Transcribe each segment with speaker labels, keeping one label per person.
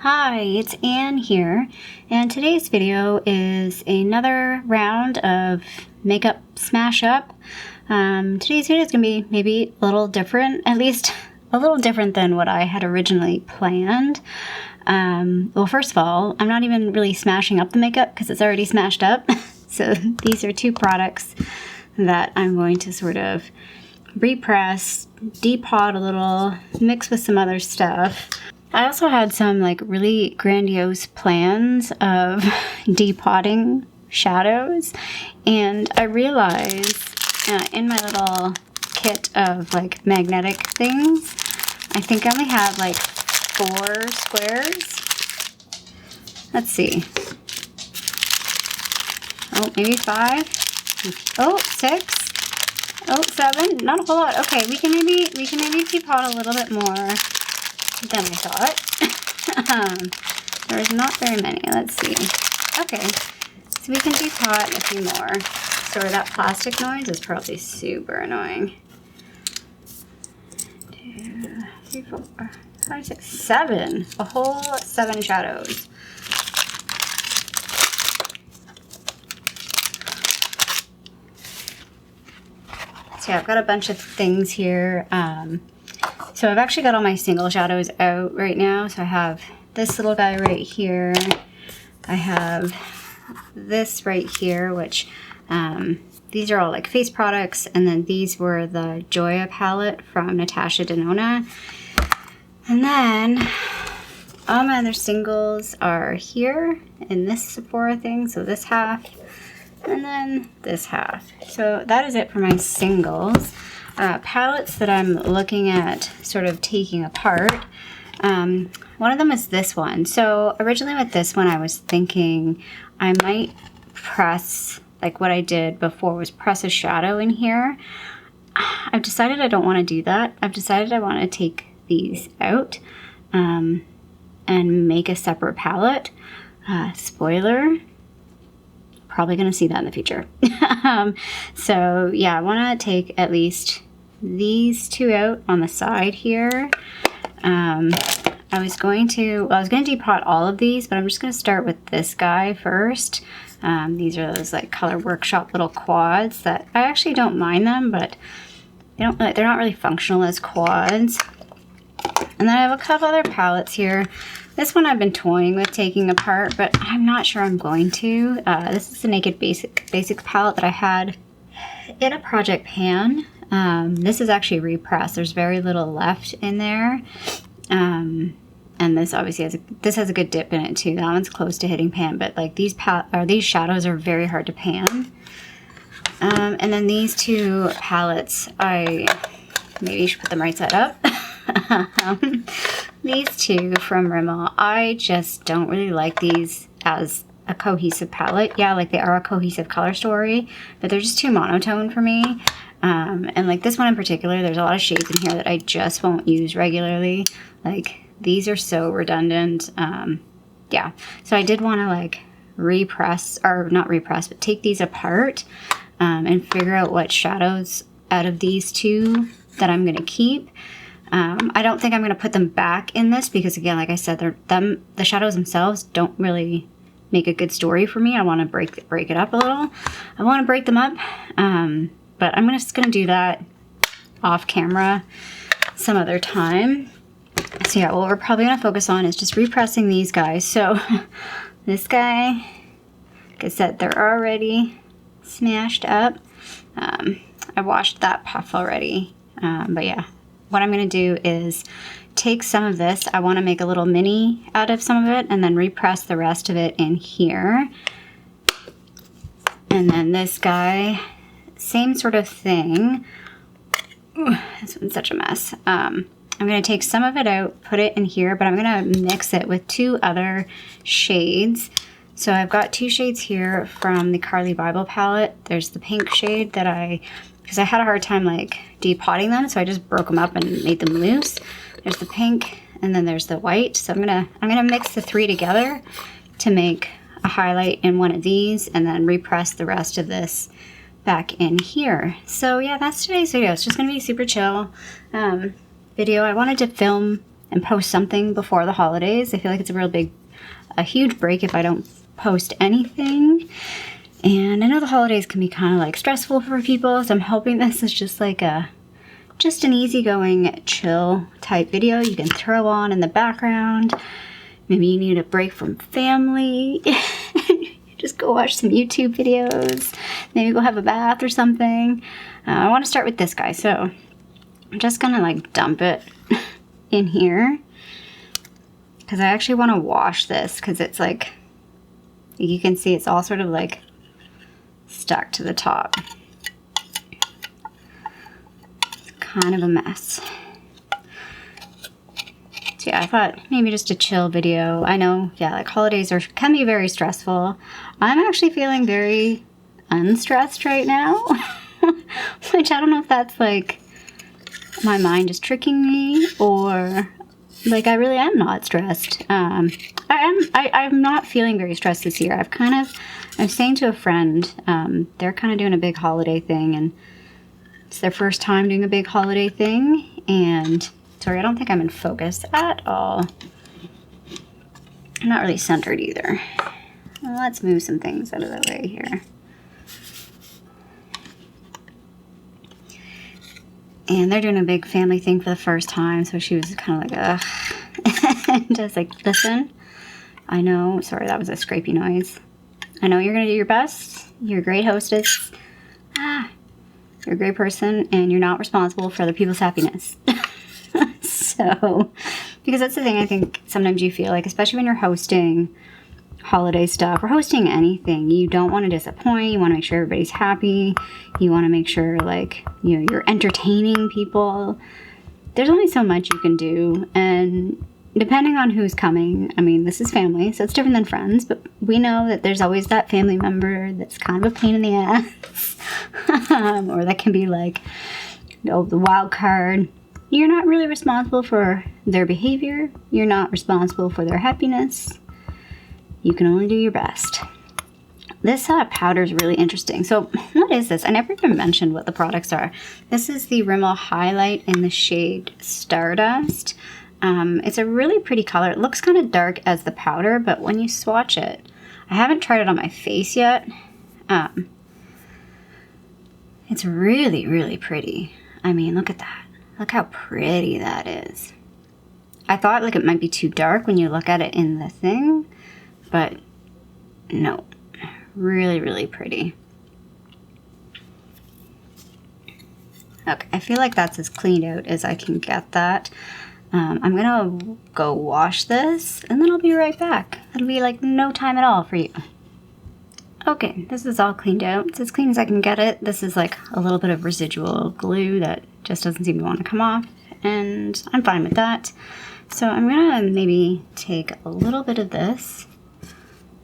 Speaker 1: Hi, it's Anne here, and today's video is another round of makeup smash up. Today's video is going to be maybe a little different, at least a little different than what I had originally planned. Well, first of all, I'm not even really smashing up the makeup because it's already smashed up. So these are two products that I'm going to sort of repress, depot a little, mix with some other stuff. I also had some like really grandiose plans of depotting shadows, and I realized in my little kit of like magnetic things, I think I only have like 4 squares. Let's see. Oh, maybe 5. Oh, 6. Oh, 7. Not a whole lot. Okay, we can maybe depot a little bit more than I thought. There's not very many. Let's see. Okay, so we can depot a few more. Sorry, that plastic noise is probably super annoying. 2, 3, 4, 5, 6, 7. A whole 7 shadows. So yeah, I've got a bunch of things here. So I've actually got all my single shadows out right now. So I have this little guy right here. I have this right here, which these are all like face products. And then these were the Joya palette from Natasha Denona. And then all my other singles are here in this Sephora thing. So this half and then this half. So that is it for my singles. Palettes that I'm looking at sort of taking apart. One of them is this one. So originally with this one, I was thinking I might press, like what I did before was press a shadow in here. I've decided I don't want to do that. I've decided I want to take these out and make a separate palette. Spoiler, probably going to see that in the future. So yeah, I want to take at least these 2 out on the side here. I was going to depot all of these, but I'm just going to start with this guy first. These are those like Color Workshop little quads that I actually don't mind them, but they're not really functional as quads. And then I have a couple other palettes here. This one I've been toying with taking apart, but I'm not sure I'm going to. This is the Naked Basics palette that I had in a project pan. This is actually repressed. There's very little left in there. And this obviously has a good dip in it too. That one's close to hitting pan, but like these shadows are very hard to pan. And then these 2 palettes, I maybe should put them right side up. These 2 from Rimmel, I just don't really like these as a cohesive palette. Yeah, like they are a cohesive color story, but they're just too monotone for me. And like this one in particular, there's a lot of shades in here that I just won't use regularly. Like these are so redundant. Yeah, so I did want to like repress, or not repress, but take these apart and figure out what shadows out of these 2 that I'm going to keep. I don't think I'm going to put them back in this because, again, like I said, the shadows themselves don't really make a good story for me. I want to break it up a little. I want to break them up, but I'm just going to do that off camera some other time. So yeah, what we're probably going to focus on is just repressing these guys. So this guy, like I said, they're already smashed up. I washed that puff already, but yeah. What I'm going to do is take some of this. I want to make a little mini out of some of it and then repress the rest of it in here. And then this guy, same sort of thing. Ooh, this one's such a mess. I'm going to take some of it out, put it in here, but I'm going to mix it with 2 other shades. So I've got 2 shades here from the Harley Bible palette. There's the pink shade that because I had a hard time like depotting them, so I just broke them up and made them loose. There's the pink, and then there's the white. So I'm gonna mix the 3 together to make a highlight in one of these, and then repress the rest of this back in here. So yeah, that's today's video. It's just gonna be super chill video. I wanted to film and post something before the holidays. I feel like it's a huge break if I don't post anything. And I know the holidays can be kind of like stressful for people, so I'm hoping this is just like just an easygoing, chill type video you can throw on in the background. Maybe you need a break from family. Just go watch some YouTube videos. Maybe go have a bath or something. I want to start with this guy, so I'm just gonna like dump it in here because I actually want to wash this because it's like, you can see it's all sort of like stuck to the top. It's kind of a mess. So yeah, I thought maybe just a chill video. I know, yeah, like holidays can be very stressful. I'm actually feeling very unstressed right now, which I don't know if that's like my mind just tricking me or like I really am not stressed. I'm not feeling very stressed this year. I'm saying to a friend, they're kind of doing a big holiday thing, and it's their first time doing a big holiday thing, and sorry, I don't think I'm in focus at all. I'm not really centered either. Well, let's move some things out of the way here. And they're doing a big family thing for the first time, so she was kind of like, ugh. And just like, listen, I know, sorry, that was a scrapey noise. I know you're going to do your best. You're a great hostess. You're a great person, and you're not responsible for other people's happiness. So, because that's the thing I think sometimes you feel like, especially when you're hosting holiday stuff or hosting anything, you don't want to disappoint. You want to make sure everybody's happy. You want to make sure, like, you know, you're entertaining people. There's only so much you can do, and depending on who's coming, I mean, this is family, so it's different than friends, but we know that there's always that family member that's kind of a pain in the ass, or that can be like, you know, the wild card. You're not really responsible for their behavior. You're not responsible for their happiness. You can only do your best. This powder is really interesting. So what is this? I never even mentioned what the products are. This is the Rimmel Highlight in the shade Stardust. It's a really pretty color. It looks kind of dark as the powder, but when you swatch it, I haven't tried it on my face yet. It's really, really pretty. I mean, look at that. Look how pretty that is. I thought like it might be too dark when you look at it in the thing, but no, really, really pretty. Okay, I feel like that's as cleaned out as I can get that. I'm gonna go wash this and then I'll be right back. It'll be like no time at all for you. Okay, this is all cleaned out. It's as clean as I can get it. This is like a little bit of residual glue that just doesn't seem to want to come off, and I'm fine with that. So I'm gonna maybe take a little bit of this.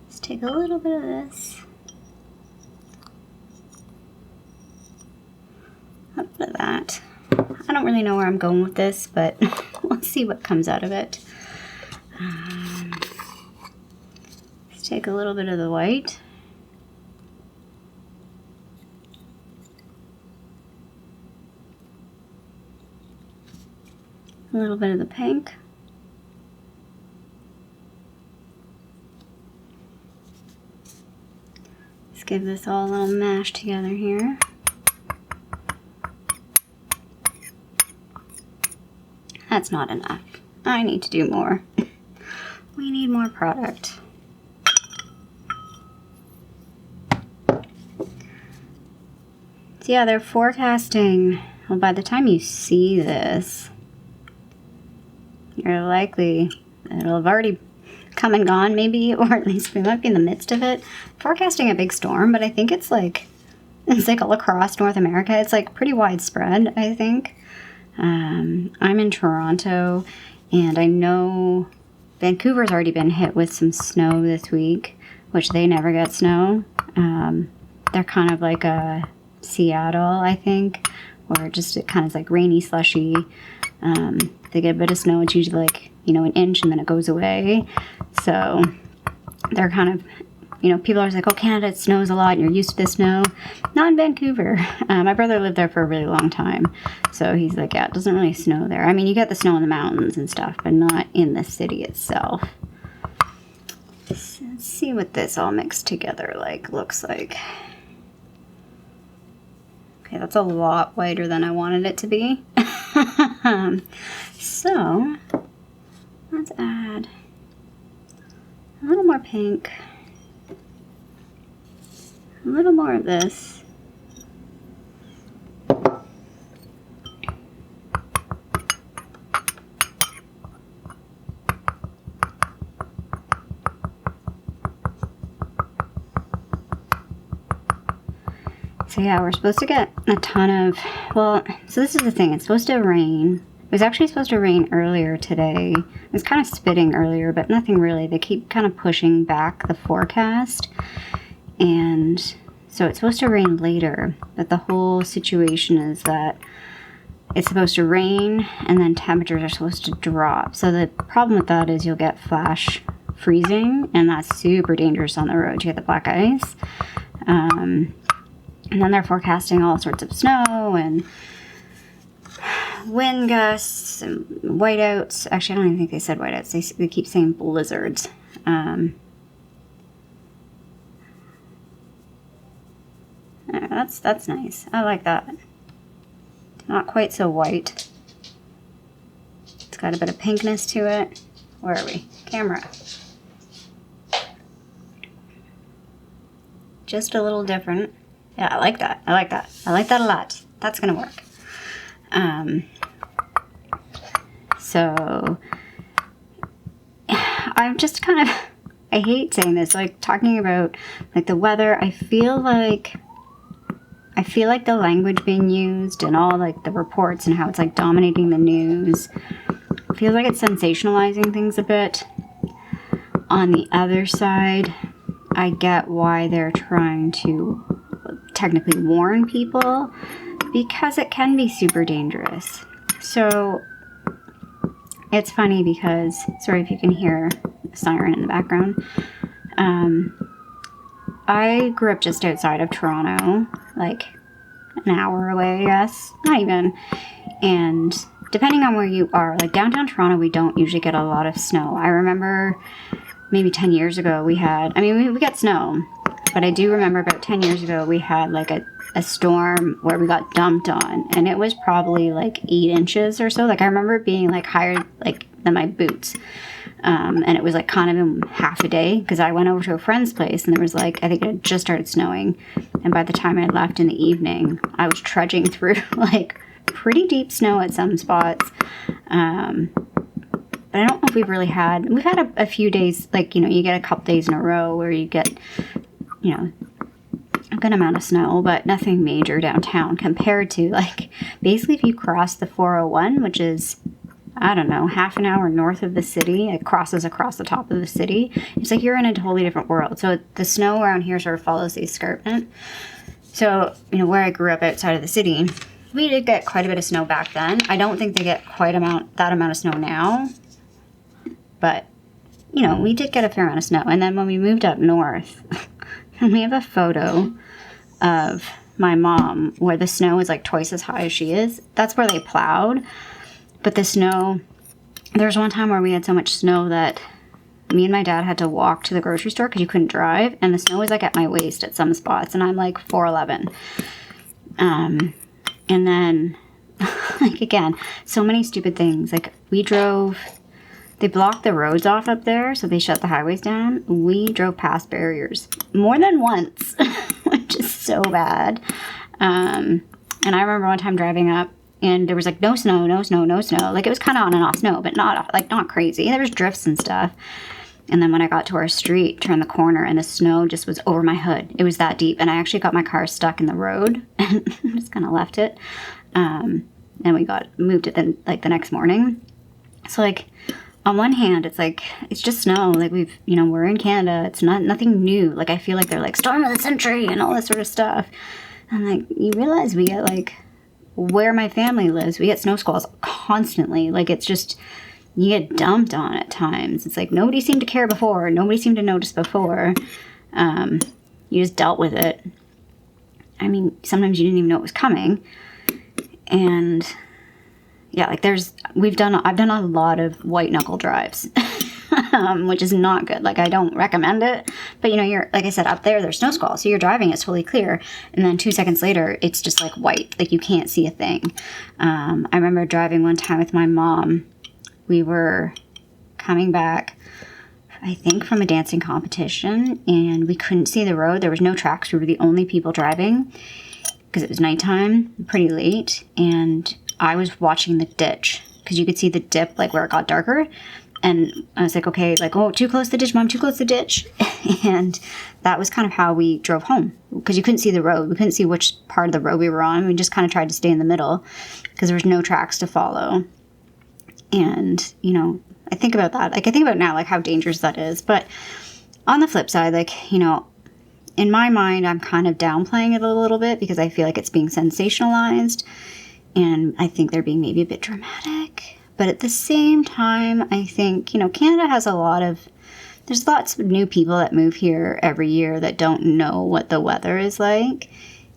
Speaker 1: Let's take a little bit of this. A bit of that. I don't really know where I'm going with this, but we'll see what comes out of it. Let's take a little bit of the white. A little bit of the pink. Let's give this all a little mash together here. That's not enough. I need to do more. We need more product. So yeah, they're forecasting, well, by the time you see this, you're likely, it'll have already come and gone maybe, or at least we might be in the midst of it. Forecasting a big storm, but I think it's like all across North America. It's like pretty widespread, I think. I'm in Toronto, and I know Vancouver's already been hit with some snow this week, which they never get snow. They're kind of like a Seattle, I think, where just it kind of is like rainy, slushy. They get a bit of snow. It's usually like, you know, an inch and then it goes away. So they're kind of You know, people are always like, oh, Canada, it snows a lot and you're used to the snow. Not in Vancouver. My brother lived there for a really long time. So he's like, yeah, it doesn't really snow there. I mean, you get the snow in the mountains and stuff, but not in the city itself. Let's see what this all mixed together looks like. Okay, that's a lot whiter than I wanted it to be. So, let's add a little more pink, a little more of this. So yeah, we're supposed to get a ton of, well, so this is the thing, it's supposed to rain. It was actually supposed to rain earlier today. It was kind of spitting earlier, but nothing really. They keep kind of pushing back the forecast. And so it's supposed to rain later, but the whole situation is that it's supposed to rain and then temperatures are supposed to drop. So the problem with that is you'll get flash freezing, and that's super dangerous on the road. You get the black ice. And then they're forecasting all sorts of snow and wind gusts and whiteouts. Actually, I don't even think they said whiteouts. They keep saying blizzards. That's nice. I like that. Not quite so white. It's got a bit of pinkness to it. Where are we? Camera. Just a little different. Yeah, I like that. I like that. I like that a lot. That's gonna work. So I'm just kind of, I hate saying this, like talking about like the weather. I feel like the language being used and all like the reports and how it's like dominating the news, it feels like it's sensationalizing things a bit. On the other side, I get why they're trying to technically warn people, because it can be super dangerous. So it's funny because, sorry if you can hear a siren in the background. I grew up just outside of Toronto, like an hour away, I guess, not even. And depending on where you are, like downtown Toronto, we don't usually get a lot of snow. I remember maybe 10 years ago we got snow, but I do remember about 10 years ago we had like a storm where we got dumped on, and it was probably like 8 inches or so. Like I remember it being like higher like than my boots. And it was like kind of in half a day, because I went over to a friend's place and there was like, I think it had just started snowing, and by the time I left in the evening I was trudging through like pretty deep snow at some spots. But I don't know if we've had a few days, like, you know, you get a couple days in a row where you get, you know, a good amount of snow, but nothing major downtown compared to like basically if you cross the 401, which is, I don't know, half an hour north of the city. It crosses across the top of the city. It's like you're in a totally different world. So the snow around here sort of follows the escarpment. So, you know, where I grew up outside of the city, we did get quite a bit of snow back then. I don't think they get that amount of snow now. But, you know, we did get a fair amount of snow. And then when we moved up north, and we have a photo of my mom where the snow is like twice as high as she is. That's where they plowed. But the snow, there was one time where we had so much snow that me and my dad had to walk to the grocery store because you couldn't drive. And the snow was like at my waist at some spots. And I'm like 4'11". And then, like again, so many stupid things. Like they blocked the roads off up there, so they shut the highways down. We drove past barriers more than once, which is so bad. And I remember one time driving up, and there was like no snow. Like it was kind of on and off snow, but not crazy. There was drifts and stuff. And then when I got to our street, turned the corner, and the snow just was over my hood. It was that deep, and I actually got my car stuck in the road and just kind of left it. And we moved it then like the next morning. So like on one hand, it's like it's just snow. Like we're in Canada. It's nothing new. Like I feel like they're like storm of the century and all this sort of stuff. And like you realize we get like, where my family lives, we get snow squalls constantly. Like it's just, you get dumped on at times. It's like nobody seemed to care before. Nobody seemed to notice before. You just dealt with it. I mean, sometimes you didn't even know it was coming. And yeah, like I've done a lot of white knuckle drives, which is not good. Like, I don't recommend it, but you know, you're, like I said, up there's snow squall. So you're driving, it's totally clear. And then 2 seconds later, it's just like white, like you can't see a thing. I remember driving one time with my mom. We were coming back, I think, from a dancing competition, and we couldn't see the road. There was no tracks. We were the only people driving because it was nighttime, pretty late, and I was watching the ditch because you could see the dip, like where it got darker. And I was like, okay, like, oh, too close to the ditch, Mom, too close to the ditch. And that was kind of how we drove home because you couldn't see the road. We couldn't see which part of the road we were on. We just kind of tried to stay in the middle because there was no tracks to follow. And, you know, I think about that. Like, I think about now, like, how dangerous that is. But on the flip side, like, you know, in my mind, I'm kind of downplaying it a little bit because I feel like it's being sensationalized. And I think they're being maybe a bit dramatic. But at the same time, I think, you know, Canada has there's lots of new people that move here every year that don't know what the weather is like.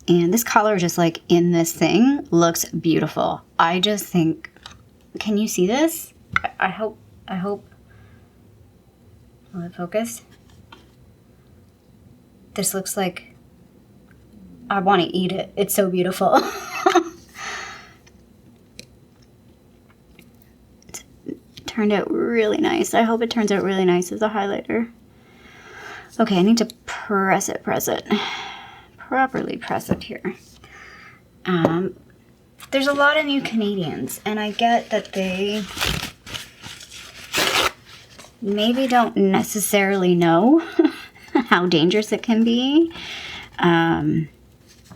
Speaker 1: And this color, just like in this thing, looks beautiful. I just think, can you see this? I hope, will it focus? This looks like, I want to eat it. It's so beautiful. Turned out really nice. I hope it turns out really nice as a highlighter. Okay, I need to press it. Properly press it here. There's a lot of new Canadians, and I get that they maybe don't necessarily know how dangerous it can be.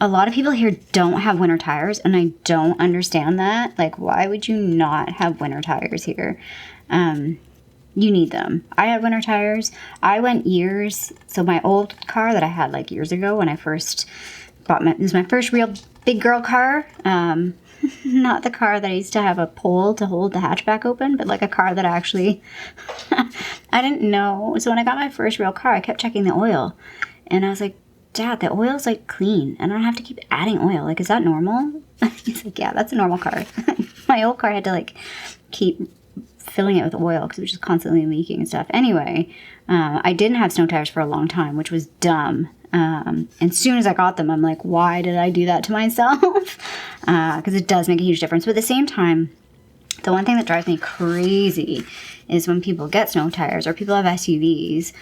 Speaker 1: A lot of people here don't have winter tires, and I don't understand that. Like, why would you not have winter tires here? You need them. I have winter tires. I went years. So my old car that I had like years ago when I first bought it was my first real big girl car. Not the car that I used to have a pole to hold the hatchback open, but like a car that actually, I didn't know. So when I got my first real car, I kept checking the oil, and I was like, Dad, the oil's like clean and I don't have to keep adding oil. Like, is that normal? He's like, yeah, that's a normal car. My old car had to like keep filling it with oil because it was just constantly leaking and stuff. Anyway, I didn't have snow tires for a long time, which was dumb. And as soon as I got them, I'm like, why did I do that to myself? Because it does make a huge difference. But at the same time, the one thing that drives me crazy is when people get snow tires or people have SUVs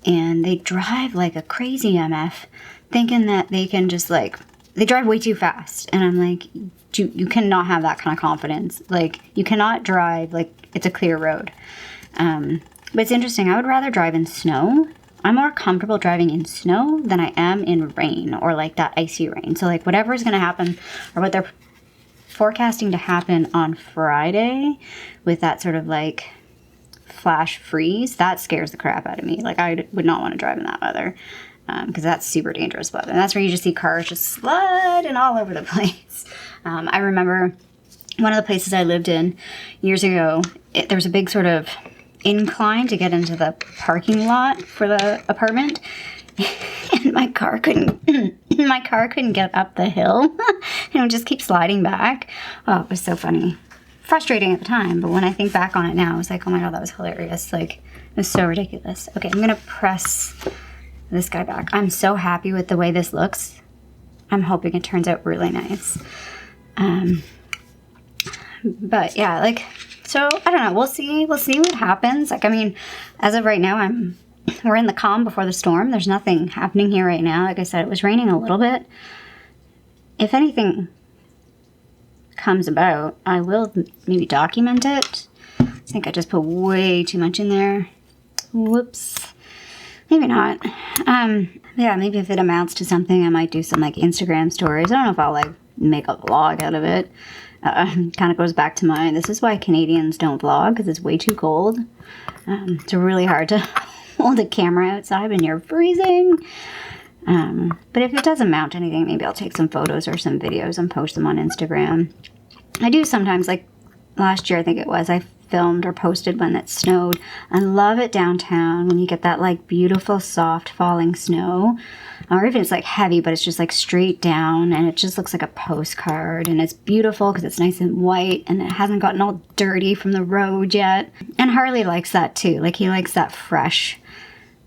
Speaker 1: and they drive like a crazy MF thinking that they can just like, they drive way too fast. And I'm like, you cannot have that kind of confidence. Like, you cannot drive like it's a clear road. But it's interesting. I would rather drive in snow. I'm more comfortable driving in snow than I am in rain or like that icy rain. So like whatever is going to happen or what they're forecasting to happen on Friday with that sort of like flash freeze, that scares the crap out of me. Like, I would not want to drive in that weather because that's super dangerous weather. And that's where you just see cars just sliding all over the place. I remember one of the places I lived in years ago, there was a big sort of incline to get into the parking lot for the apartment. And my car couldn't get up the hill. And it would just keep sliding back. Oh, it was so funny. Frustrating at the time, but when I think back on it now, I was like, oh my God, that was hilarious. Like, it was so ridiculous. Okay, I'm gonna press this guy back. I'm so happy with the way this looks. I'm hoping it turns out really nice. But yeah, like, so I don't know. We'll see what happens. Like, I mean, as of right now, we're in the calm before the storm. There's nothing happening here right now. Like I said, it was raining a little bit. If anything comes about, I will maybe document it. I think I just put way too much in there. Whoops. Maybe not. Yeah, maybe if it amounts to something, I might do some like Instagram stories. I don't know if I'll like make a vlog out of it. Kind of goes back to this is why Canadians don't vlog, because it's way too cold. It's really hard to hold a camera outside when you're freezing. But if it doesn't amount to anything, maybe I'll take some photos or some videos and post them on Instagram. I do sometimes, like last year I think it was, I filmed or posted when it snowed. I love it downtown when you get that like beautiful soft falling snow, or even it's like heavy but it's just like straight down and it just looks like a postcard, and it's beautiful because it's nice and white and it hasn't gotten all dirty from the road yet. And Harley likes that too. Like he likes that fresh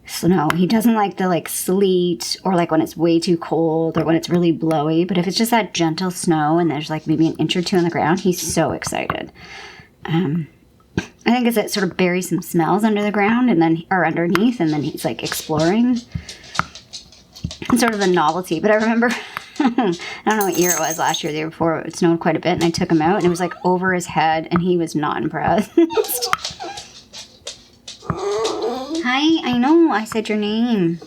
Speaker 1: snow. He doesn't like the like sleet or like when it's way too cold or when it's really blowy, but if it's just that gentle snow and there's like maybe an inch or two on the ground, he's so excited. I think it sort of buries some smells under the ground and then, or underneath, and then he's like exploring. It's sort of a novelty. But I remember, I don't know what year it was, last year, the year before, it snowed quite a bit, and I took him out and it was like over his head and he was not impressed. Hi, I know, I said your name.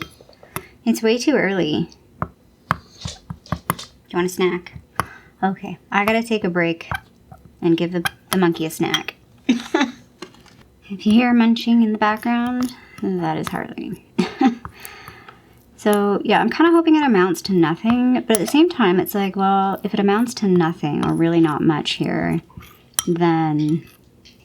Speaker 1: It's way too early. Do you want a snack? Okay, I gotta take a break and give the monkey a snack. If you hear munching in the background, that is Harley. So yeah, I'm kind of hoping it amounts to nothing, but at the same time, it's like, well, if it amounts to nothing or really not much here, then,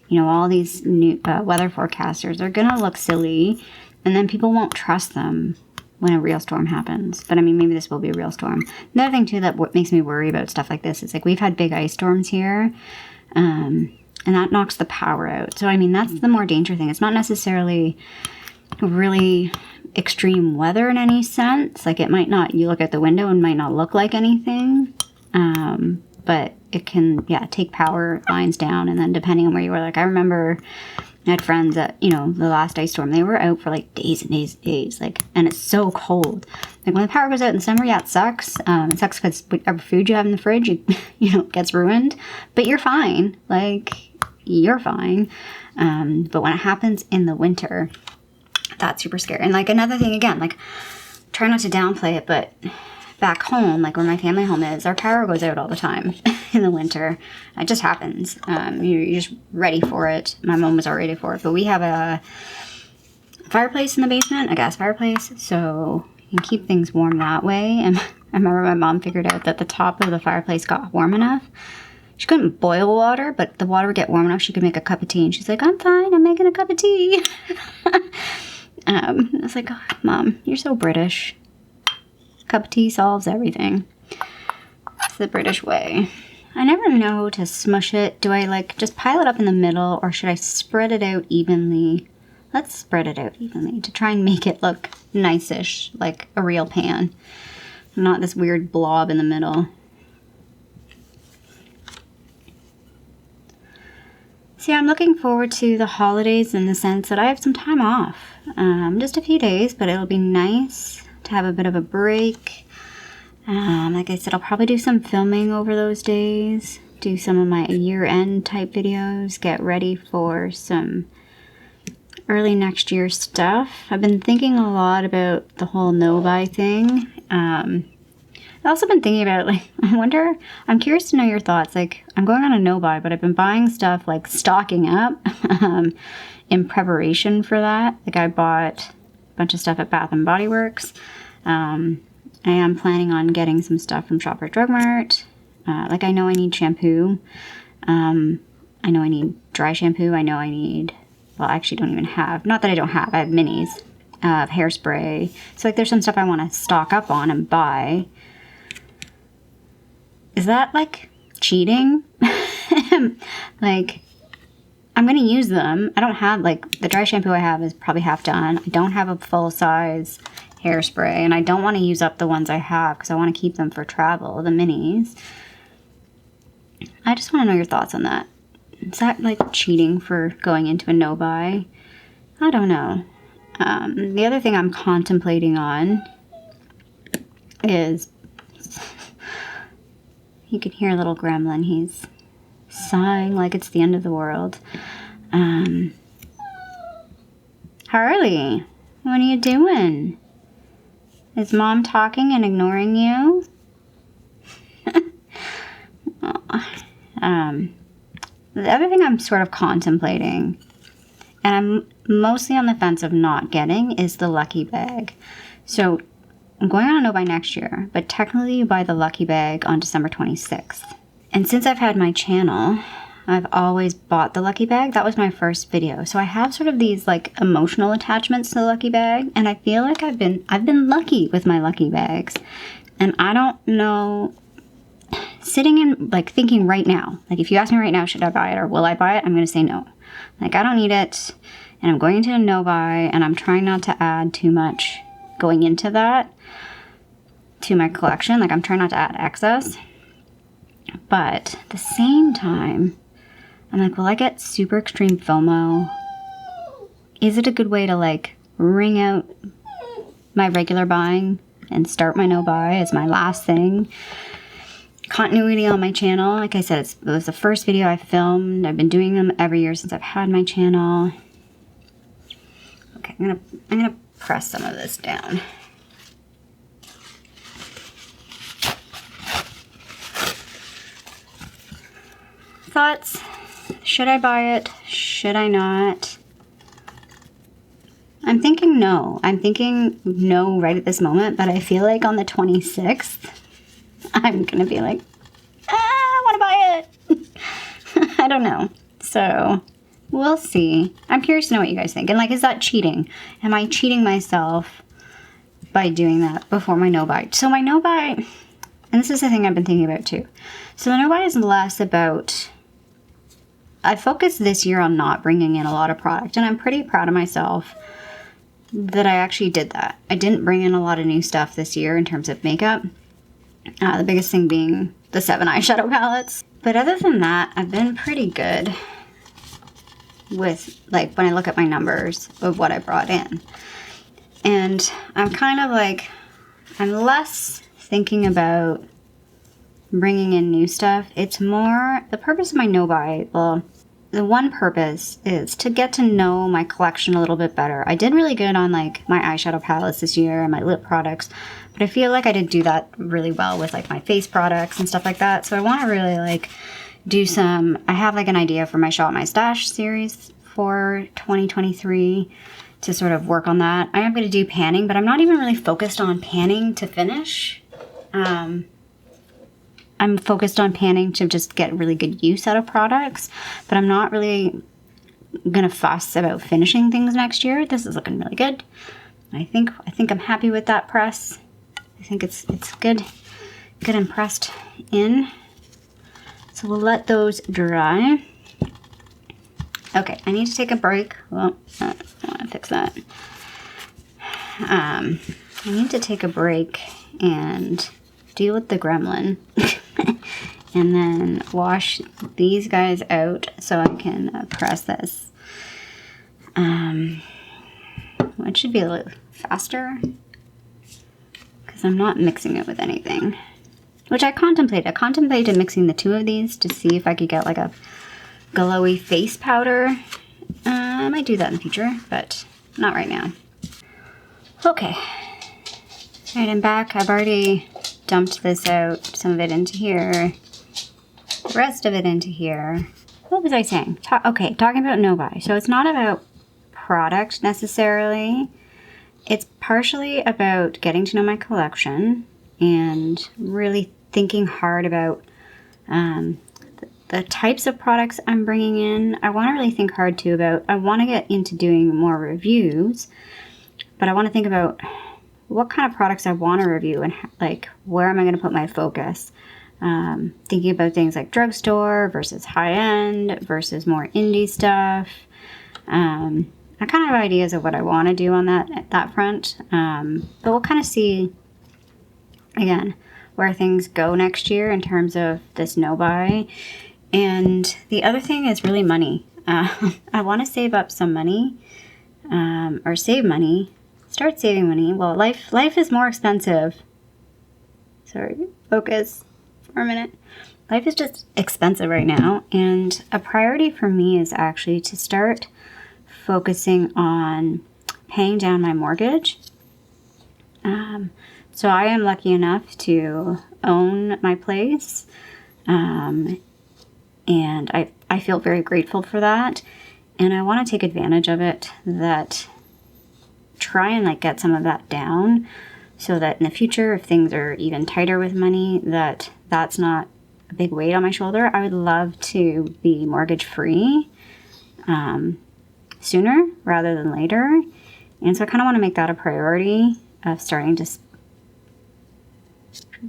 Speaker 1: you know, all these new weather forecasters are gonna look silly, and then people won't trust them when a real storm happens. But I mean, maybe this will be a real storm. Another thing too that makes me worry about stuff like this is like we've had big ice storms here, and that knocks the power out. So I mean, that's the more dangerous thing. It's not necessarily really extreme weather in any sense. Like it might not, you look out the window and might not look like anything, but it can, yeah, take power lines down. And then depending on where you were, like I remember I had friends that, you know, the last ice storm, they were out for like days and days and days, like, and it's so cold. Like when the power goes out in the summer, yeah, it sucks. It sucks because whatever food you have in the fridge, you know, gets ruined, but you're fine. Like you're fine. But when it happens in the winter, that's super scary. And like another thing, again, like try not to downplay it, but back home, like where my family home is, our power goes out all the time in the winter. It just happens. You're just ready for it. My mom was all ready for it. But we have a fireplace in the basement, a gas fireplace, so you can keep things warm that way. And I remember my mom figured out that the top of the fireplace got warm enough. She couldn't boil water, but the water would get warm enough she could make a cup of tea. And she's like, I'm fine, I'm making a cup of tea. I was like, oh, Mom, you're so British. Cup of tea solves everything. It's the British way. I never know to smush it. Do I like just pile it up in the middle, or should I spread it out evenly? Let's spread it out evenly to try and make it look nice-ish, like a real pan. Not this weird blob in the middle. See, I'm looking forward to the holidays in the sense that I have some time off. Just a few days, but it'll be nice to have a bit of a break. Like I said, I'll probably do some filming over those days, do some of my year-end type videos, get ready for some early next year stuff. I've been thinking a lot about the whole no-buy thing. I've also been thinking about, like, I'm curious to know your thoughts. Like, I'm going on a no-buy, but I've been buying stuff, like, stocking up in preparation for that. Like, I bought a bunch of stuff at Bath & Body Works. I am planning on getting some stuff from Shoppers Drug Mart. Like, I know I need shampoo. I know I need dry shampoo. I know I need, well, I actually don't even have, not that I don't have, I have minis of hairspray. So, like, there's some stuff I want to stock up on and buy. Is that, like, cheating? Like, I'm going to use them. I don't have, like, the dry shampoo I have is probably half done. I don't have a full-size hairspray, and I don't want to use up the ones I have because I want to keep them for travel, the minis. I just want to know your thoughts on that. Is that, like, cheating for going into a no-buy? I don't know. The other thing I'm contemplating on is... You can hear a little gremlin. He's sighing like it's the end of the world. Harley, what are you doing? Is Mom talking and ignoring you? The other thing I'm sort of contemplating, and I'm mostly on the fence of not getting, is the lucky bag. So I'm going on a no-buy next year, but technically you buy the lucky bag on December 26th. And since I've had my channel, I've always bought the lucky bag. That was my first video. So I have sort of these like emotional attachments to the lucky bag, and I feel like I've been lucky with my lucky bags. And I don't know, sitting in like thinking right now, like if you ask me right now, should I buy it or will I buy it? I'm going to say no. Like I don't need it, and I'm going to no buy, and I'm trying not to add too much going into that to my collection. Like I'm trying not to add excess. But at the same time, I'm like, will I get super extreme FOMO? Is it a good way to like ring out my regular buying and start my no buy as my last thing? Continuity on my channel. Like I said, it was the first video I filmed. I've been doing them every year since I've had my channel. Okay, I'm gonna press some of this down. Thoughts? Should I buy it? Should I not? I'm thinking no. I'm thinking no right at this moment, but I feel like on the 26th, I'm gonna be like, I wanna buy it. I don't know. So we'll see. I'm curious to know what you guys think. And like, is that cheating? Am I cheating myself by doing that before my no buy? So my no buy, and this is the thing I've been thinking about too. So the no buy is less about, I focused this year on not bringing in a lot of product, and I'm pretty proud of myself that I actually did that. I didn't bring in a lot of new stuff this year in terms of makeup. The biggest thing being the 7 eyeshadow palettes. But other than that, I've been pretty good with, like, when I look at my numbers of what I brought in. And I'm kind of like, I'm less thinking about bringing in new stuff. It's more, the purpose of my no buy, well, the one purpose is to get to know my collection a little bit better. I did really good on like my eyeshadow palettes this year and my lip products, but I feel like I didn't do that really well with like my face products and stuff like that. So I want to really like do some, I have like an idea for my Shop My Stash series for 2023 to sort of work on that. I am going to do panning, but I'm not even really focused on panning to finish. I'm focused on panning to just get really good use out of products, but I'm not really gonna fuss about finishing things next year. This is looking really good. I think I'm happy with that press. I think it's good and pressed in. So we'll let those dry. Okay, I need to take a break. Well, I want to fix that. I need to take a break and deal with the gremlin. And then wash these guys out so I can press this. It should be a little faster because I'm not mixing it with anything, which I contemplated. I contemplated mixing the two of these to see if I could get like a glowy face powder. I might do that in the future, but not right now. Okay. All right, I'm back. I've already dumped this out, some of it into here, the rest of it into here. What was I saying? Okay, talking about no buy. So it's not about product necessarily. It's partially about getting to know my collection and really thinking hard about the types of products I'm bringing in. I want to really think hard too about, I want to get into doing more reviews, but I want to think about what kind of products I want to review and like where am I going to put my focus. Thinking about things like drugstore versus high-end versus more indie stuff. I kind of have ideas of what I want to do on that front, but we'll kind of see again where things go next year in terms of this no buy. And the other thing is really money. I want to save up some money, or save money. Start saving money. Well, life is more expensive. Sorry, focus for a minute. Life is just expensive right now, and a priority for me is actually to start focusing on paying down my mortgage. So I am lucky enough to own my place, and I feel very grateful for that, and I want to take advantage of it. Try and like get some of that down so that in the future, if things are even tighter with money, that's not a big weight on my shoulder. I would love to be mortgage free sooner rather than later. And so I kind of want to make that a priority of starting to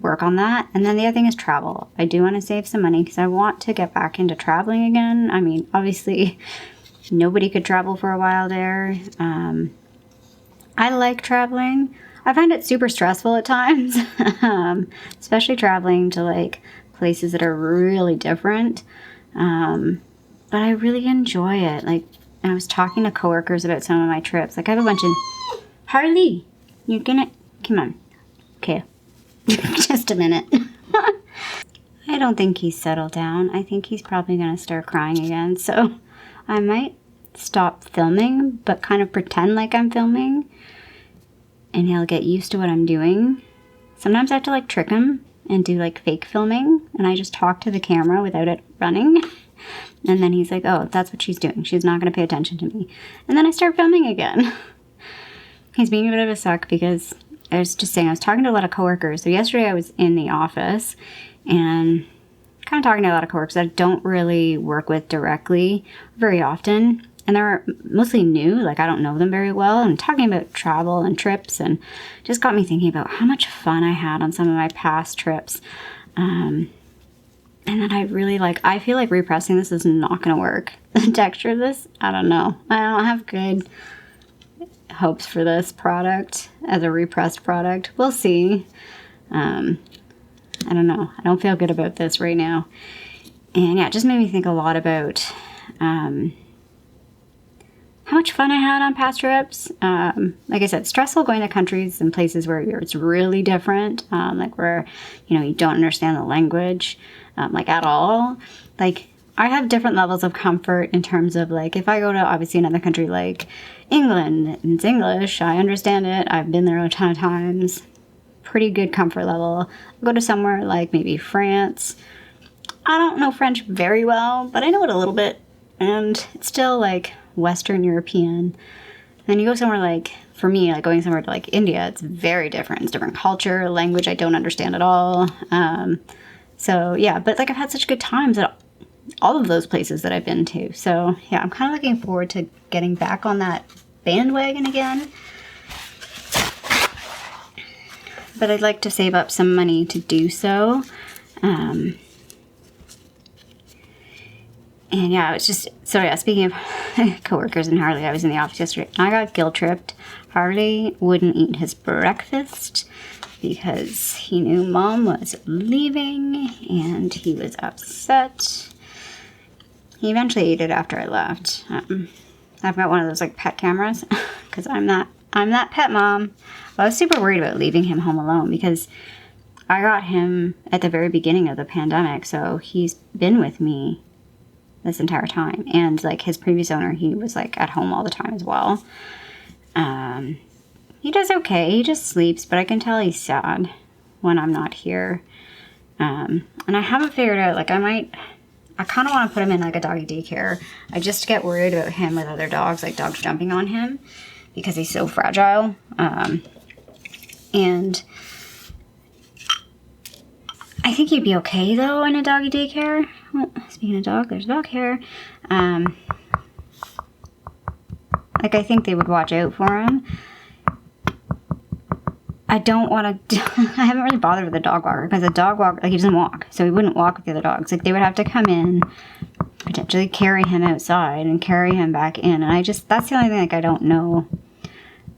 Speaker 1: work on that. And then the other thing is travel. I do want to save some money because I want to get back into traveling again. I mean, obviously nobody could travel for a while there. I like traveling. I find it super stressful at times, especially traveling to like places that are really different. But I really enjoy it. Like, I was talking to coworkers about some of my trips. Like, I have a bunch of... Harley, you're gonna... Come on. Okay. Just a minute. I don't think he's settled down. I think he's probably gonna start crying again. So I might stop filming, but kind of pretend like I'm filming. And he'll get used to what I'm doing. Sometimes I have to like trick him and do like fake filming. And I just talk to the camera without it running. And then he's like, oh, that's what she's doing. She's not going to pay attention to me. And then I start filming again. He's being a bit of a suck because I was just saying, I was talking to a lot of coworkers. So yesterday I was in the office and kind of talking to a lot of coworkers that I don't really work with directly very often. And they're mostly new, like I don't know them very well. And talking about travel and trips and just got me thinking about how much fun I had on some of my past trips. And then I really I feel like repressing this is not going to work. The texture of this, I don't know. I don't have good hopes for this product as a repressed product. We'll see. I don't know. I don't feel good about this right now. And yeah, it just made me think a lot about how much fun I had on past trips. Like I said, stressful going to countries and places where it's really different, like where, you don't understand the language, like at all. Like, I have different levels of comfort in terms of like, if I go to obviously another country like England, and it's English, I understand it. I've been there a ton of times. Pretty good comfort level. I'll go to somewhere like maybe France. I don't know French very well, but I know it a little bit. And it's still like Western European. Then you go somewhere like, for me, like going somewhere to like India, it's very different. It's different culture, language I don't understand at all. So yeah, but like I've had such good times at all of those places that I've been to. So yeah, I'm kind of looking forward to getting back on that bandwagon again. But I'd like to save up some money to do so. And yeah, it's just, so yeah, speaking of coworkers and Harley, I was in the office yesterday and I got guilt tripped. Harley wouldn't eat his breakfast because he knew Mom was leaving and he was upset. He eventually ate it after I left. I've got one of those like pet cameras because I'm that pet mom. But I was super worried about leaving him home alone because I got him at the very beginning of the pandemic, so he's been with me this entire time. And like his previous owner, he was like at home all the time as well. He does okay. He just sleeps, but I can tell he's sad when I'm not here. And I haven't figured out, like I kind of want to put him in like a doggy daycare. I just get worried about him with other dogs, like dogs jumping on him because he's so fragile. And I think he'd be okay though in a doggy daycare. Well, speaking of dog, there's dog hair. Like I think they would watch out for him. I don't want to, I haven't really bothered with the dog walker because the dog walker, like he doesn't walk. So he wouldn't walk with the other dogs. Like they would have to come in, potentially carry him outside and carry him back in. And that's the only thing like I don't know.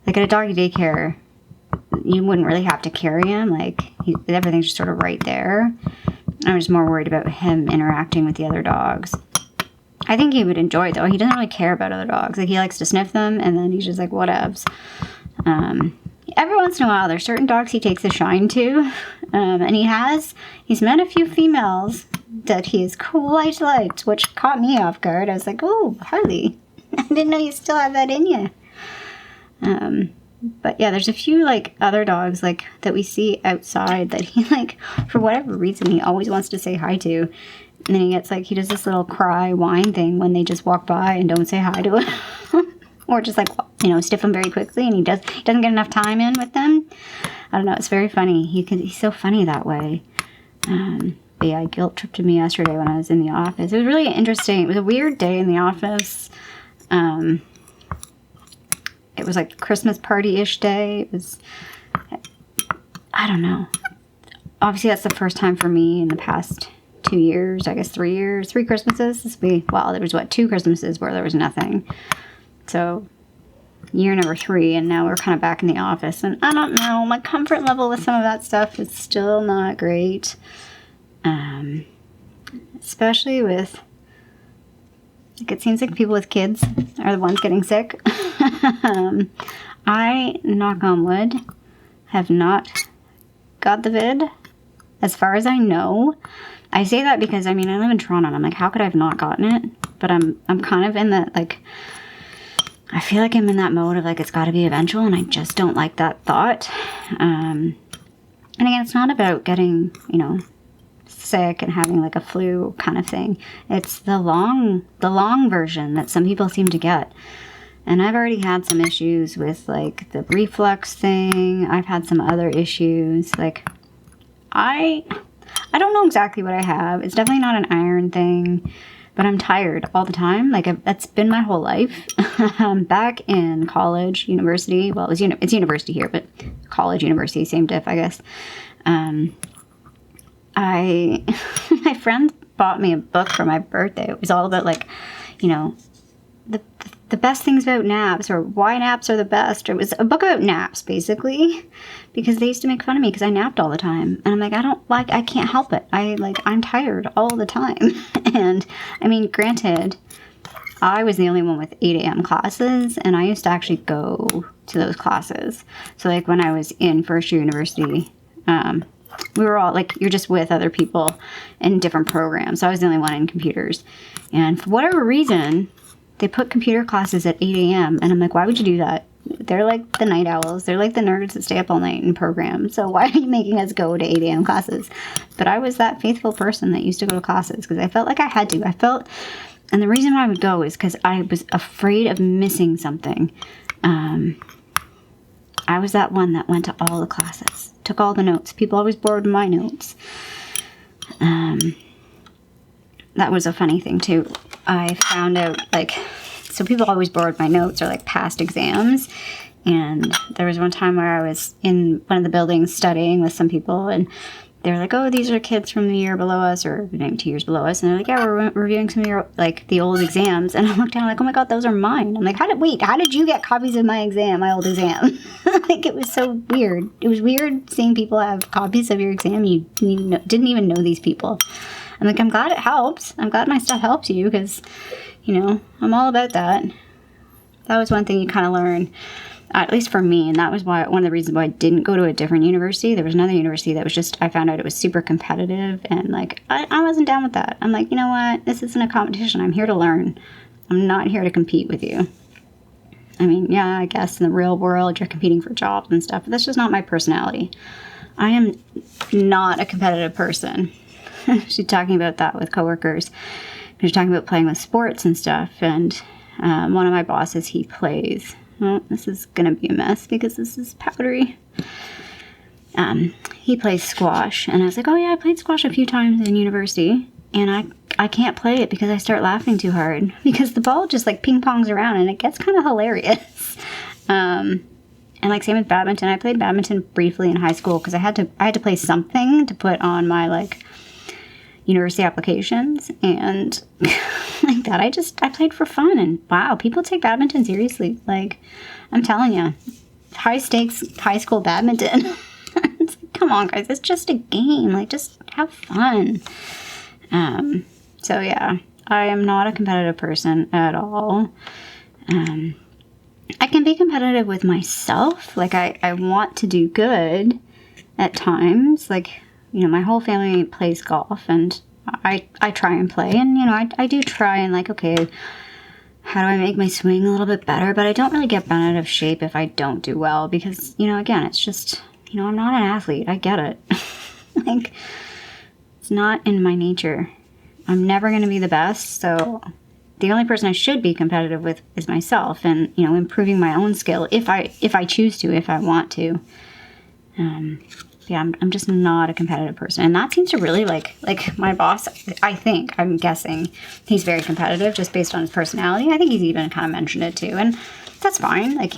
Speaker 1: Like at a doggy daycare, you wouldn't really have to carry him. Like everything's just sort of right there. I'm just more worried about him interacting with the other dogs. I think he would enjoy it though. He doesn't really care about other dogs. Like he likes to sniff them and then he's just like, whatevs. Every once in a while, there's certain dogs he takes a shine to, and he's met a few females that he's quite liked, which caught me off guard. I was like, oh, Harley, I didn't know you still have that in you. But yeah, there's a few like other dogs like that we see outside that he like, for whatever reason, he always wants to say hi to. And then he gets like, he does this little cry whine thing when they just walk by and don't say hi to him. Or just like, stiff them very quickly and he doesn't get enough time in with them. I don't know, it's very funny. He's so funny that way. But AI guilt tripped me yesterday when I was in the office. It was really interesting. It was a weird day in the office. It was like Christmas party-ish day. It was, I don't know. Obviously, that's the first time for me in the past 2 years, I guess 3 years, 3 Christmases. Well, there was, 2 Christmases where there was nothing. So, year number 3, and now we're kind of back in the office. And I don't know, my comfort level with some of that stuff is still not great. Especially with, like, it seems like people with kids are the ones getting sick. I, knock on wood, have not got the vid, as far as I know. I say that because, I mean, I live in Toronto, and I'm like, how could I have not gotten it? But I'm kind of in that, like, I feel like I'm in that mode of, like, it's got to be eventual, and I just don't like that thought. And again, it's not about getting, you know, sick and having, like, a flu kind of thing. It's the long version that some people seem to get. And I've already had some issues with, like, the reflux thing. I've had some other issues. Like, I don't know exactly what I have. It's definitely not an iron thing, but I'm tired all the time. Like, that's been my whole life. Back in college, university, well, it's university here, but college, university, same diff, I guess. My friend bought me a book for my birthday. It was all about, like, you know, the best things about naps, or why naps are the best. It was a book about naps, basically, because they used to make fun of me because I napped all the time. And I'm like, I can't help it. I'm tired all the time. And, I mean, granted, I was the only one with 8 a.m. classes, and I used to actually go to those classes. So, like, when I was in first year university, we were all, like, you're just with other people in different programs. So I was the only one in computers. And for whatever reason, they put computer classes at 8 a.m. And I'm like, why would you do that? They're like the night owls. They're like the nerds that stay up all night and program. So why are you making us go to 8 a.m. classes? But I was that faithful person that used to go to classes because I felt like I had to. And the reason why I would go is because I was afraid of missing something. I was that one that went to all the classes, took all the notes. People always borrowed my notes. That was a funny thing too. I found out, like, so people always borrowed my notes or, like, past exams. And there was one time where I was in one of the buildings studying with some people, and they were like, oh, these are kids from the year below us, or maybe 2 years below us. And they're like, yeah, we're reviewing some of your, like, the old exams. And I looked down, like, oh my God, those are mine. I'm like, how did you get copies of my old exam? Like, it was so weird. It was weird seeing people have copies of your exam. You didn't even know these people. I'm like, I'm glad it helps. I'm glad my stuff helps you because, you know, I'm all about that. That was one thing you kind of learn, at least for me, and that was one of the reasons why I didn't go to a different university. There was another university that was just, I found out it was super competitive, and, like, I wasn't down with that. I'm like, you know what? This isn't a competition. I'm here to learn. I'm not here to compete with you. I mean, yeah, I guess in the real world you're competing for jobs and stuff, but that's just not my personality. I am not a competitive person. She's talking about that with coworkers. She's talking about playing with sports and stuff, and one of my bosses, he plays. Well, this is going to be a mess because this is powdery. He plays squash, and I was like, oh yeah, I played squash a few times in university, and I can't play it because I start laughing too hard because the ball just, like, ping-pongs around, and it gets kind of hilarious. And, like, same with badminton. I played badminton briefly in high school because I had to play something to put on my, like, university applications, and like that, I played for fun, and wow, people take badminton seriously. Like, I'm telling you, high stakes high school badminton. It's like, come on guys, it's just a game, like, just have fun. So yeah, I am not a competitive person at all. I can be competitive with myself, like I want to do good at times, like, you know, my whole family plays golf, and I try and play, and, you know, I do try and, like, okay, how do I make my swing a little bit better? But I don't really get bent out of shape if I don't do well because, you know, again, it's just, you know, I'm not an athlete. I get it. Like, it's not in my nature. I'm never going to be the best, so the only person I should be competitive with is myself, and, you know, improving my own skill if I choose to, if I want to. yeah, I'm just not a competitive person. And that seems to really like my boss, I'm guessing he's very competitive just based on his personality. I think he's even kind of mentioned it too. And that's fine. Like,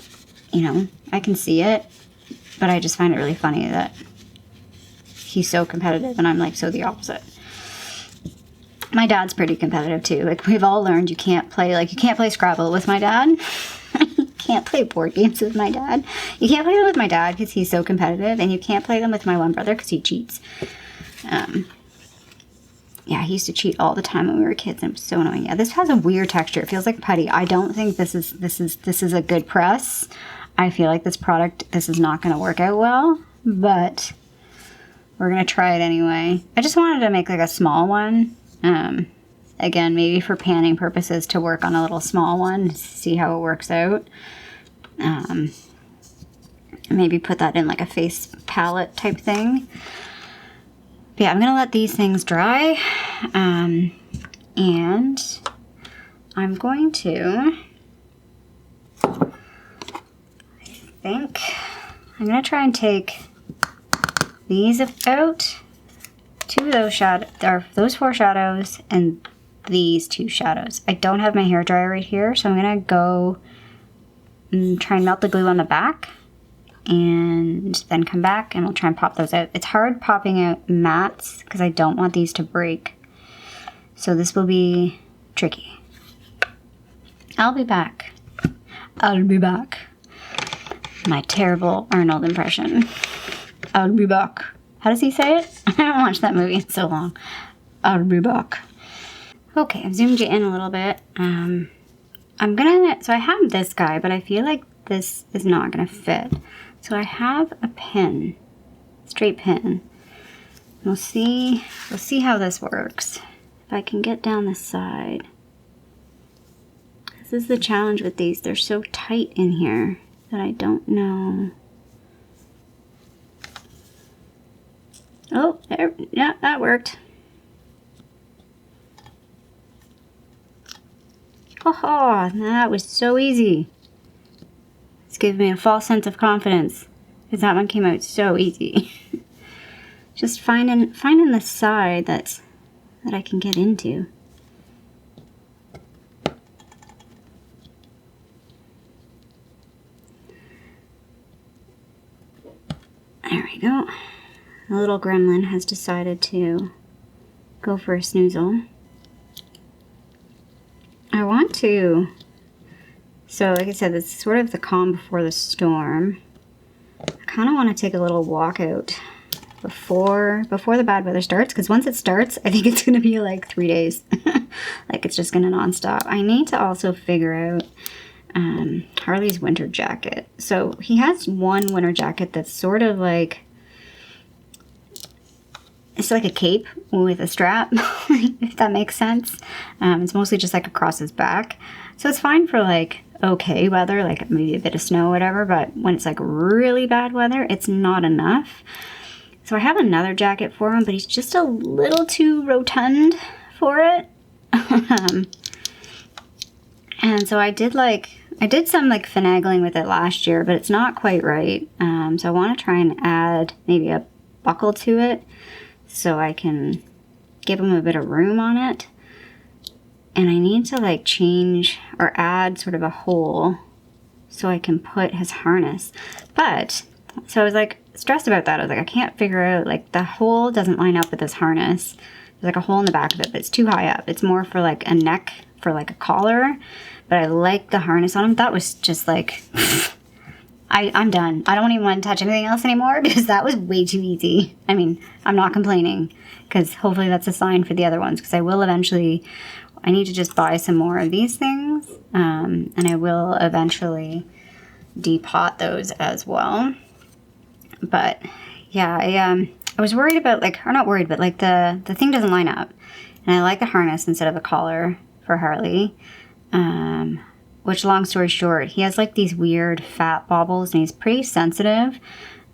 Speaker 1: you know, I can see it, but I just find it really funny that he's so competitive and I'm like so the opposite. My dad's pretty competitive too. Like, we've all learned you can't play Scrabble with my dad. You can't play board games with my dad. You can't play them with my dad because he's so competitive, and you can't play them with my one brother because he cheats. Yeah, he used to cheat all the time when we were kids, and it was so annoying. Yeah, this has a weird texture. It feels like putty. I don't think this is a good press. I feel like this is not going to work out well, but we're going to try it anyway. I just wanted to make like a small one. Again, maybe for panning purposes, to work on a little small one, see how it works out. Maybe put that in like a face palette type thing. But yeah, I'm gonna let these things dry, and I'm going to, I'm gonna try and take these out, two of those 4 shadows, and these 2 shadows. I don't have my hair dryer right here, so I'm gonna go and try and melt the glue on the back, and then come back and we'll try and pop those out. It's hard popping out mattes because I don't want these to break, so this will be tricky. I'll be back. My terrible Arnold impression. I'll be back. How does he say it? I haven't watched that movie in so long. I'll be back. Okay, I've zoomed you in a little bit. So I have this guy, but I feel like this is not gonna fit. So I have a pin, straight pin. We'll see how this works. If I can get down the side. This is the challenge with these. They're so tight in here that I don't know. Oh, there, yeah, that worked. Oh, that was so easy. It's giving me a false sense of confidence because that one came out so easy. Just finding the side that I can get into. There we go. The little gremlin has decided to go for a snoozle. I want to, so like I said, it's sort of the calm before the storm. I kind of want to take a little walk out before the bad weather starts, because once it starts, I think it's going to be like 3 days. Like, it's just going to nonstop. I need to also figure out Harley's winter jacket. So he has one winter jacket that's sort of like, it's like a cape with a strap, if that makes sense. It's mostly just like across his back. So it's fine for like okay weather, like maybe a bit of snow or whatever, but when it's like really bad weather, it's not enough. So I have another jacket for him, but he's just a little too rotund for it. And so I did some like finagling with it last year, but it's not quite right. So I want to try and add maybe a buckle to it, so I can give him a bit of room on it. And I need to like change or add sort of a hole so I can put his harness. But, so I was like stressed about that. I was like, I can't figure out, like the hole doesn't line up with this harness. There's like a hole in the back of it, but it's too high up. It's more for like a neck, for like a collar. But I like the harness on him. That was just like, I'm done. I don't even want to touch anything else anymore because that was way too easy. I mean, I'm not complaining because hopefully that's a sign for the other ones, because I will eventually, I need to just buy some more of these things, and I will eventually depot those as well. But yeah, I was worried about like, or not worried, but like the thing doesn't line up. And I like a harness instead of a collar for Harley. Which, long story short, he has like these weird fat bobbles and he's pretty sensitive.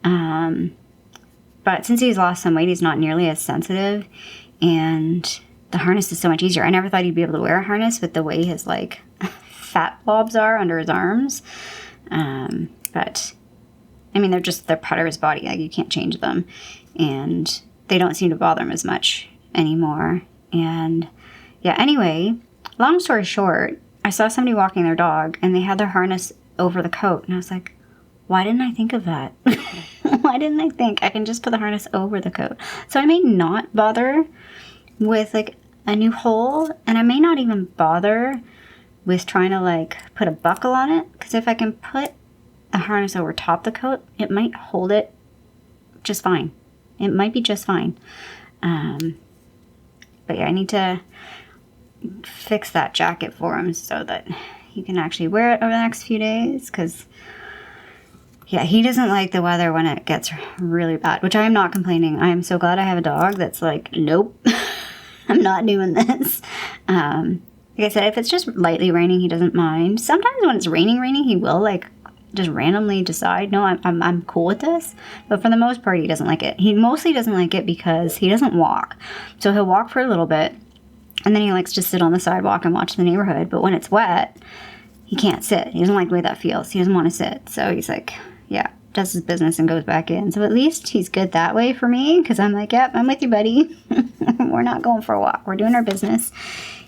Speaker 1: But since he's lost some weight, he's not nearly as sensitive. And the harness is so much easier. I never thought he'd be able to wear a harness with the way his like fat bobs are under his arms. But I mean, they're part of his body. Like, you can't change them. And they don't seem to bother him as much anymore. And yeah, anyway, long story short, I saw somebody walking their dog and they had their harness over the coat. And I was like, why didn't I think of that? Why didn't I think I can just put the harness over the coat? So I may not bother with like a new hole, and I may not even bother with trying to like put a buckle on it, because if I can put a harness over top the coat, it might hold it just fine. It might be just fine. But yeah, I need to fix that jacket for him so that he can actually wear it over the next few days, because yeah, he doesn't like the weather when it gets really bad, which I am not complaining. I am so glad I have a dog that's like, nope, I'm not doing this. Like I said, if it's just lightly raining, he doesn't mind. Sometimes when it's raining, he will like just randomly decide, no, I'm cool with this. But for the most part, he doesn't like it. He mostly doesn't like it because he doesn't walk. So he'll walk for a little bit, and then he likes to sit on the sidewalk and watch the neighborhood. But when it's wet, he can't sit. He doesn't like the way that feels. He doesn't want to sit. So he's like, yeah, does his business and goes back in. So at least he's good that way for me, because I'm like, yep, I'm with you, buddy. We're not going for a walk. We're doing our business.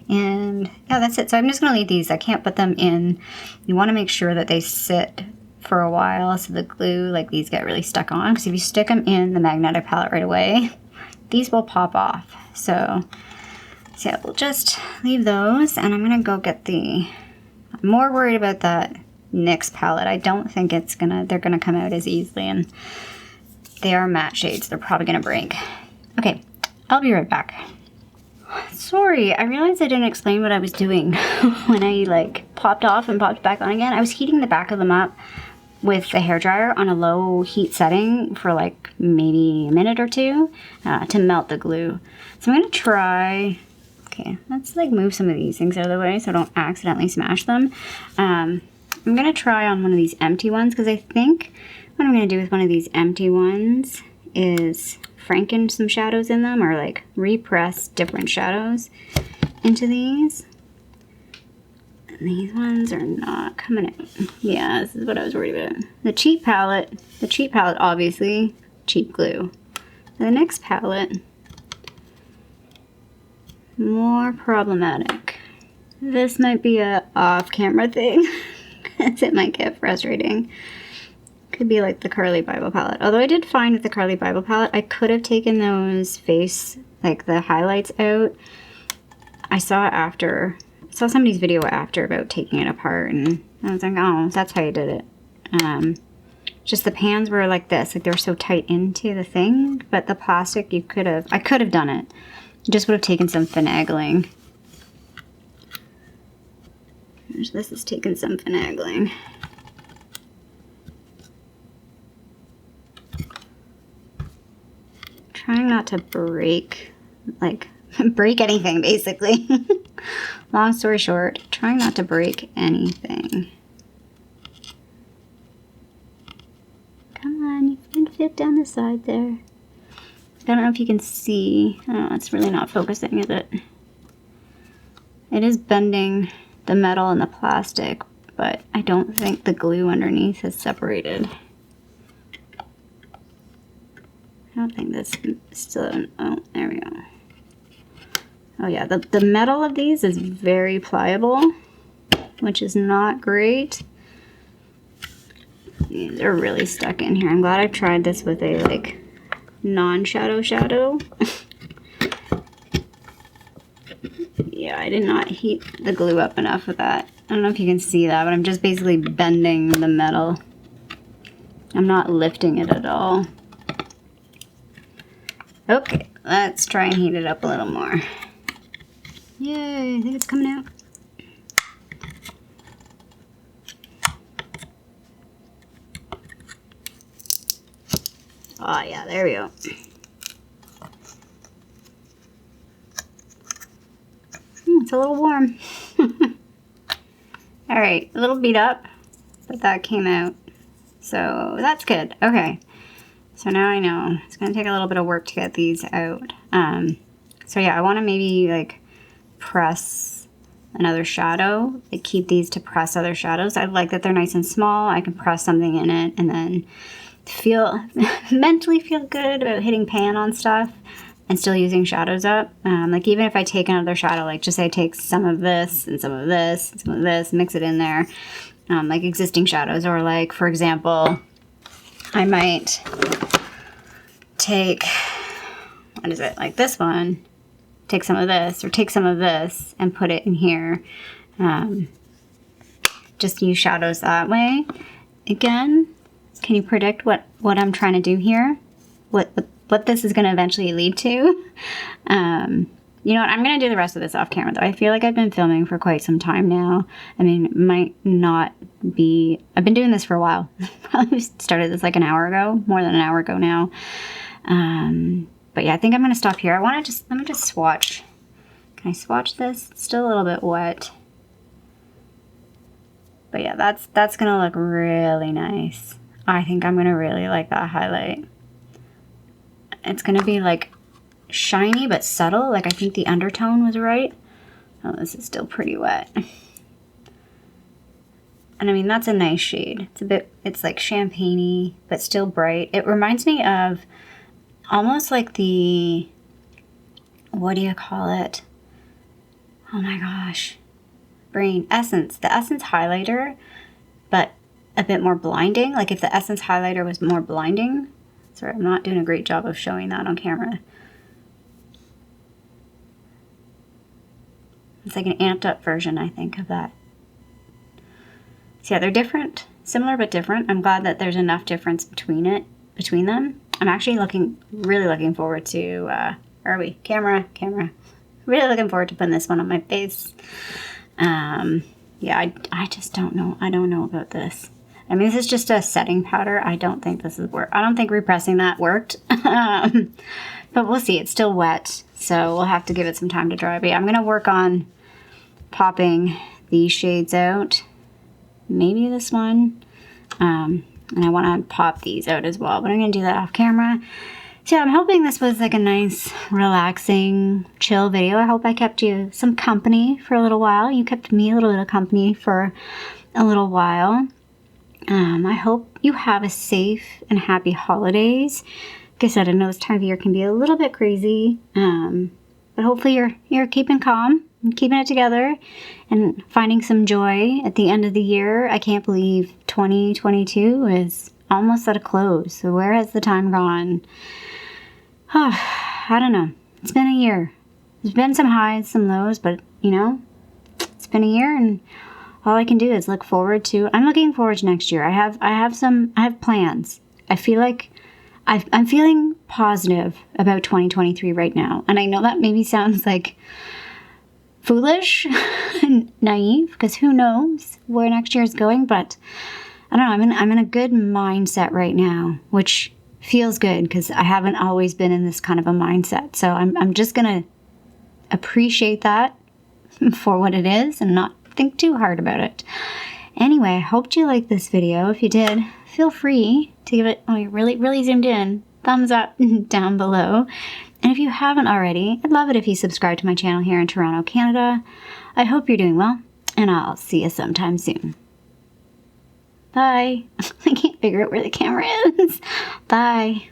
Speaker 1: And yeah, that's it. So I'm just going to leave these. I can't put them in. You want to make sure that they sit for a while so the glue, like these, get really stuck on. Because if you stick them in the magnetic palette right away, these will pop off. So yeah, we'll just leave those. And I'm going to go get I'm more worried about that NYX palette. I don't think they're gonna come out as easily, and they are matte shades. They're probably gonna break. Okay, I'll be right back. Sorry, I realized I didn't explain what I was doing when I like popped off and popped back on again. I was heating the back of them up with the hairdryer on a low heat setting for like maybe a minute or two to melt the glue. So I'm gonna try. Okay, let's like move some of these things out of the way so I don't accidentally smash them. I'm going to try on one of these empty ones, because I think what I'm going to do with one of these empty ones is franken some shadows in them, or like repress different shadows into these. And these ones are not coming out. Yeah, this is what I was worried about. The cheap palette, obviously, cheap glue. The NYX palette, more problematic. This might be a off-camera thing. It might get frustrating. Could be like the Harley Bible palette. Although I did find with the Harley Bible palette, I could have taken those like the highlights out. I saw somebody's video after about taking it apart, and I was like, oh, that's how you did it. Just the pans were like this, like they were so tight into the thing, but the plastic, I could have done it. Just would have taken some finagling. This is taking some finagling. Trying not to break anything, basically. Long story short, trying not to break anything. Come on, you can fit down the side there. I don't know if you can see. Oh, it's really not focusing, is it? It is bending the metal and the plastic, but I don't think the glue underneath is separated. I don't think this is still, oh, there we go. Oh yeah, the metal of these is very pliable, which is not great. They're really stuck in here. I'm glad I tried this with a like non-shadow shadow. Yeah, I did not heat the glue up enough with that. I don't know if you can see that, but I'm just basically bending the metal. I'm not lifting it at all. Okay, let's try and heat it up a little more. Yay, I think it's coming out. Oh yeah, there we go. It's a little warm. Alright, a little beat up, but that came out. So that's good. Okay. So now I know. It's going to take a little bit of work to get these out. So yeah, I want to maybe like press another shadow. I keep these to press other shadows. I like that they're nice and small. I can press something in it and then mentally feel good about hitting pan on stuff and still using shadows up. Like even if I take another shadow, like just say I take some of this and some of this and some of this, mix it in there, like existing shadows. Or like, for example, I might take, what is it, like this one, take some of this or take some of this and put it in here. Just use shadows that way. Again, can you predict what I'm trying to do here? What this is going to eventually lead to? You know what? I'm going to do the rest of this off camera, though. I feel like I've been filming for quite some time now. I mean, it might not be... I've been doing this for a while. Probably started this like an hour ago, more than an hour ago now. But yeah, I think I'm going to stop here. Let me just swatch. Can I swatch this? It's still a little bit wet. But yeah, that's going to look really nice. I think I'm going to really like that highlight. It's going to be like shiny but subtle. Like I think the undertone was right. Oh, this is still pretty wet. And I mean, that's a nice shade. It's like champagne-y, but still bright. It reminds me of almost like the, what do you call it? Oh my gosh. Brain. Essence. The Essence highlighter, but a bit more blinding. Like if the Essence highlighter was more blinding. Sorry, I'm not doing a great job of showing that on camera. It's like an amped up version, I think, of that. So yeah, they're different. Similar but different. I'm glad that there's enough difference between them. I'm actually really looking forward to, where are we? Camera. Really looking forward to putting this one on my face. Yeah, I just don't know. I don't know about this. I mean, this is just a setting powder. I don't think this is I don't think repressing that worked. But we'll see. It's still wet, so we'll have to give it some time to dry. But yeah, I'm going to work on popping these shades out. Maybe this one. And I want to pop these out as well, but I'm going to do that off camera. So yeah, I'm hoping this was like a nice, relaxing, chill video. I hope I kept you some company for a little while. You kept me a little bit of company for a little while. I hope you have a safe and happy holidays. Like I said, I know this time of year can be a little bit crazy, but hopefully you're keeping calm and keeping it together and finding some joy at the end of the year. I can't believe 2022 is almost at a close. So where has the time gone? Oh, I don't know. It's been a year. There's been some highs, some lows, but you know, it's been a year, and all I can do is look forward to. I'm looking forward to next year. I have plans. I feel like I'm feeling positive about 2023 right now, and I know that maybe sounds like foolish and naive, because who knows where next year is going. But I don't know. I'm in a good mindset right now, which feels good because I haven't always been in this kind of a mindset. So I'm just gonna appreciate that for what it is and not think too hard about it. Anyway, I hope you liked this video. If you did, feel free to give it, oh, you're really zoomed in, thumbs up down below. And if you haven't already, I'd love it if you subscribe to my channel here in Toronto, Canada. I hope you're doing well, and I'll see you sometime soon. Bye. I can't figure out where the camera is. Bye.